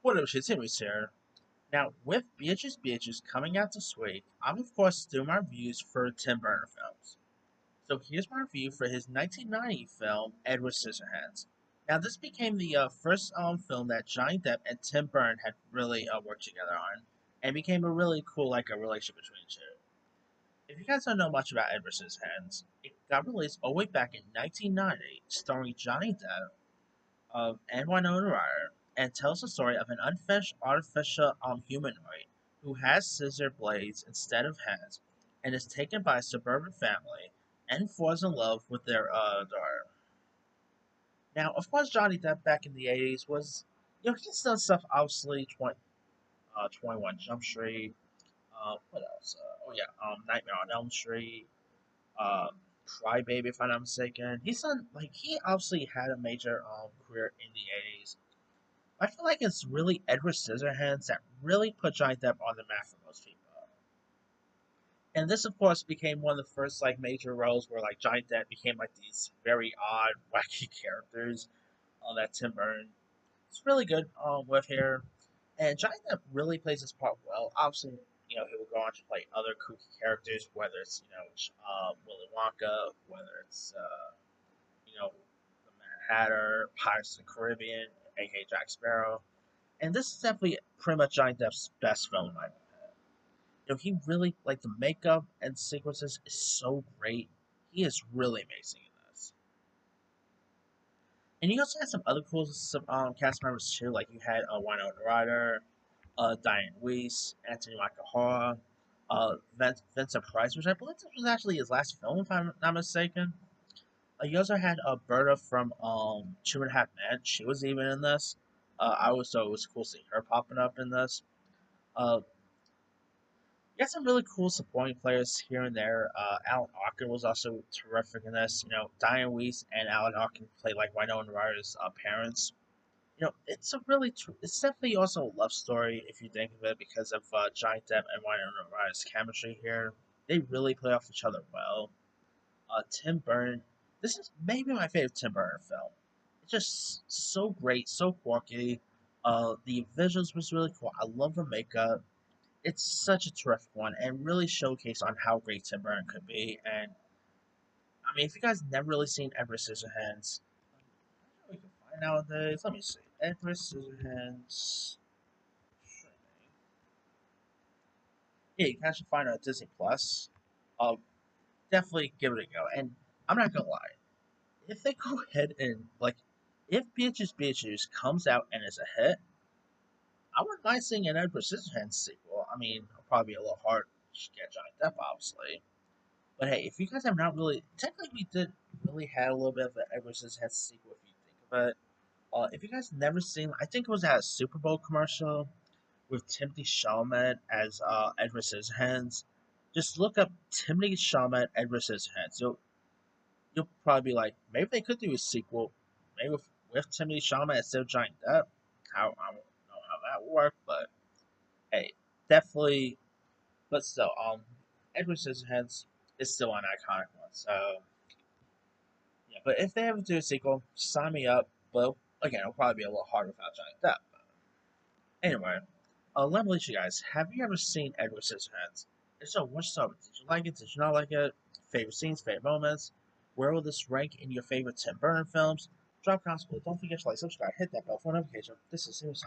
What up, Shittimus here. Now, with Beatrice coming out this week, I'm of course doing my reviews for Tim Burton films. So here's my review for his 1990 film, Edward Scissorhands. Now, this became the first film that Johnny Depp and Tim Burton had really worked together on, and became a really cool a relationship between the two. If you guys don't know much about Edward Scissorhands, it got released all the way back in 1990, starring Johnny Depp of and Winona Ryder, and tells the story of an unfinished artificial humanoid who has scissor blades instead of hands, and is taken by a suburban family and falls in love with their daughter. Now, of course, Johnny Depp back in the 80s was, he's done stuff obviously 21 Jump Street, what else? Nightmare on Elm Street, um, Crybaby, if I'm not mistaken. He's done, he obviously had a major career in the 80s. I feel like it's really Edward Scissorhands that really put Johnny Depp on the map for most people. And this, of course, became one of the first major roles where Johnny Depp became these very odd, wacky characters that Tim Burton is really good with here. And Johnny Depp really plays his part well. Obviously, he will go on to play other kooky characters, whether it's Willy Wonka, whether it's the Mad Hatter, Pirates of the Caribbean, aka Jack Sparrow. And this is definitely pretty much Johnny Depp's best film in my opinion. He really the makeup and sequences is so great. He is really amazing in this. And you also had some other cool cast members too, like you had Winona Ryder, Diane Weiss, Anthony Michael Hall, Vincent Price, which I believe this was actually his last film, if I'm not mistaken. You also had Berta from Two and a Half Men. She was even in this. I always thought it was cool seeing her popping up in this. Uh, you got some really cool supporting players here and there. Alan Arkin was also terrific in this. Diane Weiss and Alan Arkin played Winona Ryder's parents. It's definitely also a love story if you think of it because of Johnny Depp and Winona Ryder's chemistry here. They really play off each other well. Tim Burton. This is maybe my favorite Tim Burton film. It's just so great, so quirky. The visuals was really cool. I love the makeup. It's such a terrific one and really showcase on how great Tim Burton could be. And I mean, if you guys never really seen Edward Scissorhands, we can find nowadays. Let me see. Edward Scissorhands. Yeah, you can actually find it on Disney Plus. Definitely give it a go. And I'm not gonna lie, if they go ahead and if Beatrice comes out and is a hit, I wouldn't mind seeing an Edward Scissorhands sequel. I mean, it'll probably be a little hard to get Johnny Depp, obviously. But hey, if you guys have not really, technically we did really had a little bit of an Edward Scissorhands sequel if you think of it. If you guys never seen, I think it was at a Super Bowl commercial with Timothy Chalamet as Edward Scissorhands. Just look up Timothy Chalamet Edward Scissorhands. You'll probably be like, maybe they could do a sequel, maybe with Timothy Chalamet instead of Johnny Depp. I don't know how that would work, but hey, definitely. But still, Edward Scissorhands is still an iconic one. So yeah, but if they ever do a sequel, sign me up. But again, it'll probably be a little harder without Johnny Depp. Anyway, let me let you guys. Have you ever seen Edward Scissorhands? If so, what's up? Did you like it? Did you not like it? Favorite scenes, favorite moments? Where will this rank in your favorite Tim Burton films? Drop comments below. Don't forget to like, subscribe, hit that bell for notification. This is Scissorhands.